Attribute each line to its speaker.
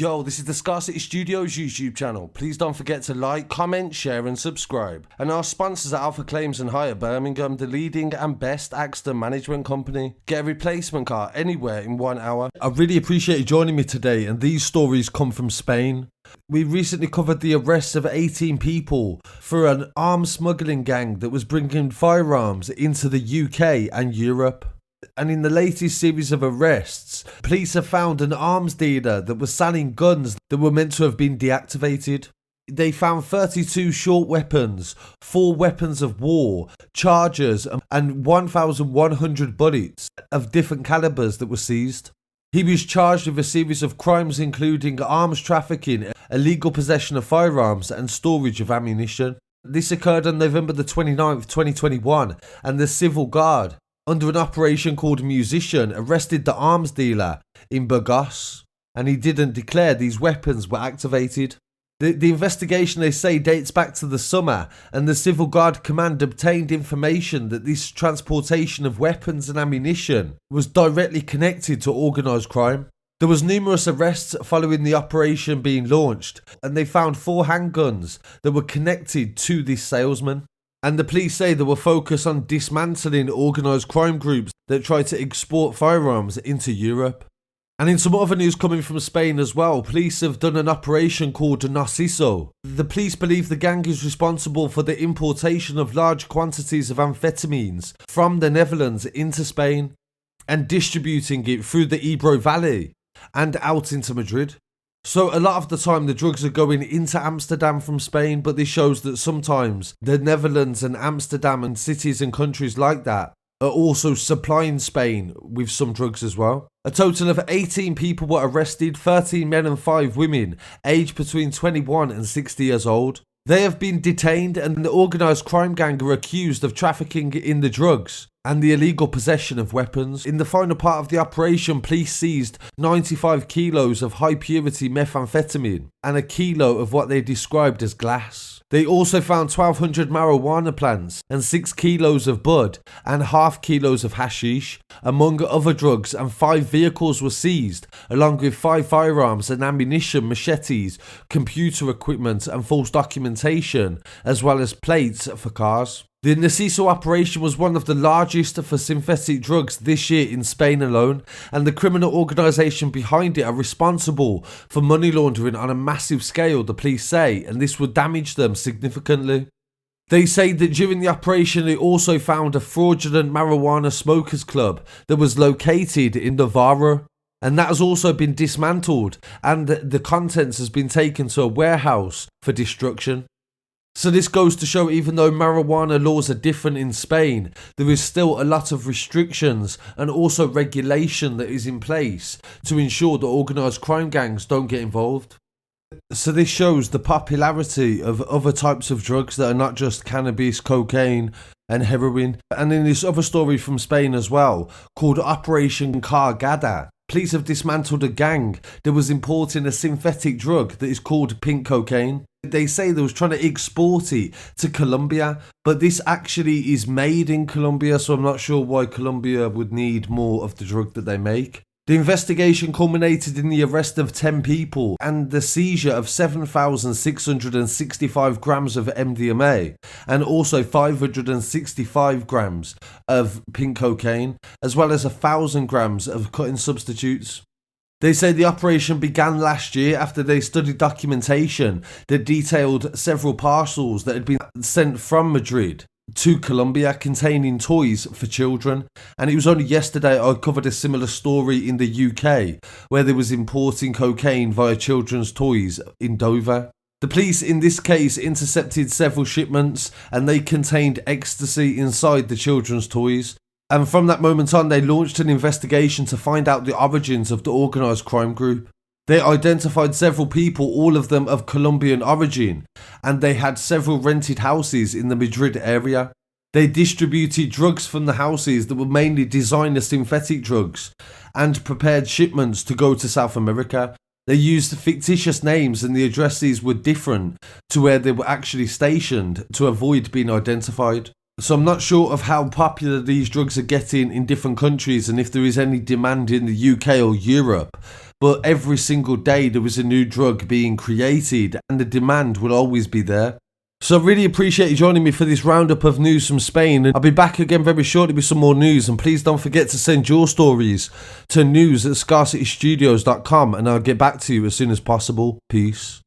Speaker 1: Yo, this is the Scarcity Studios YouTube channel. Please don't forget to like, comment, share and subscribe. And our sponsors are Alpha Claims and Hire Birmingham, the leading and best accident management company. Get a replacement car anywhere in 1 hour. I really appreciate you joining me today, and these stories come from Spain. We recently covered the arrest of 18 people for an arms smuggling gang that was bringing firearms into the UK and Europe. And in the latest series of arrests, police have found an arms dealer that was selling guns that were meant to have been deactivated. They found 32 short weapons, 4 weapons of war, chargers, and 1,100 bullets of different calibers that were seized. He was charged with a series of crimes including arms trafficking, illegal possession of firearms, and storage of ammunition. This occurred on November the 29th, 2021, and the Civil Guard, under an operation called Musician, arrested the arms dealer in Burgos, and he didn't declare these weapons were activated. The investigation, they say, dates back to the summer, and the Civil Guard Command obtained information that this transportation of weapons and ammunition was directly connected to organised crime. There was numerous arrests following the operation being launched, and they found 4 handguns that were connected to this salesman. And the police say they were focused on dismantling organised crime groups that try to export firearms into Europe. And in some other news coming from Spain as well, police have done an operation called Narciso. The police believe the gang is responsible for the importation of large quantities of amphetamines from the Netherlands into Spain and distributing it through the Ebro Valley and out into Madrid. So a lot of the time the drugs are going into Amsterdam from Spain, but this shows that sometimes the Netherlands and Amsterdam and cities and countries like that are also supplying Spain with some drugs as well. A total of 18 people were arrested, 13 men and 5 women, aged between 21 and 60 years old. They have been detained, and the organised crime gang are accused of trafficking in the drugs and the illegal possession of weapons. In the final part of the operation, police seized 95 kilos of high purity methamphetamine and a kilo of what they described as glass. They also found 1,200 marijuana plants and 6 kilos of bud and half kilos of hashish, among other drugs, and 5 vehicles were seized, along with 5 firearms and ammunition, machetes, computer equipment and false documentation, as well as plates for cars. The Narciso operation was one of the largest for synthetic drugs this year in Spain alone, and the criminal organisation behind it are responsible for money laundering on a massive scale, the police say, and this would damage them significantly. They say that during the operation they also found a fraudulent marijuana smokers club that was located in Navarra, and that has also been dismantled, and the contents has been taken to a warehouse for destruction. So this goes to show, even though marijuana laws are different in Spain, there is still a lot of restrictions and also regulation that is in place to ensure that organised crime gangs don't get involved. So this shows the popularity of other types of drugs that are not just cannabis, cocaine and heroin. And in this other story from Spain as well, called Operation Cargada, police have dismantled a gang that was importing a synthetic drug that is called pink cocaine. They say they was trying to export it to Colombia, but this actually is made in Colombia, so I'm not sure why Colombia would need more of the drug that they make. The investigation culminated in the arrest of 10 people and the seizure of 7,665 grams of MDMA and also 565 grams of pink cocaine, as well as 1,000 grams of cutting substitutes. They say the operation began last year after they studied documentation that detailed several parcels that had been sent from Madrid to Colombia containing toys for children, and it was only yesterday I covered a similar story in the UK where they was importing cocaine via children's toys in Dover. The police in this case intercepted several shipments and they contained ecstasy inside the children's toys. And from that moment on, they launched an investigation to find out the origins of the organised crime group. They identified several people, all of them of Colombian origin, and they had several rented houses in the Madrid area. They distributed drugs from the houses that were mainly designer synthetic drugs and prepared shipments to go to South America. They used fictitious names and the addresses were different to where they were actually stationed to avoid being identified. So I'm not sure of how popular these drugs are getting in different countries and if there is any demand in the UK or Europe. but every single day there was a new drug being created and the demand will always be there. So I really appreciate you joining me for this roundup of news from Spain, and I'll be back again very shortly with some more news. And please don't forget to send your stories to news@scarcitystudios.com and I'll get back to you as soon as possible. Peace.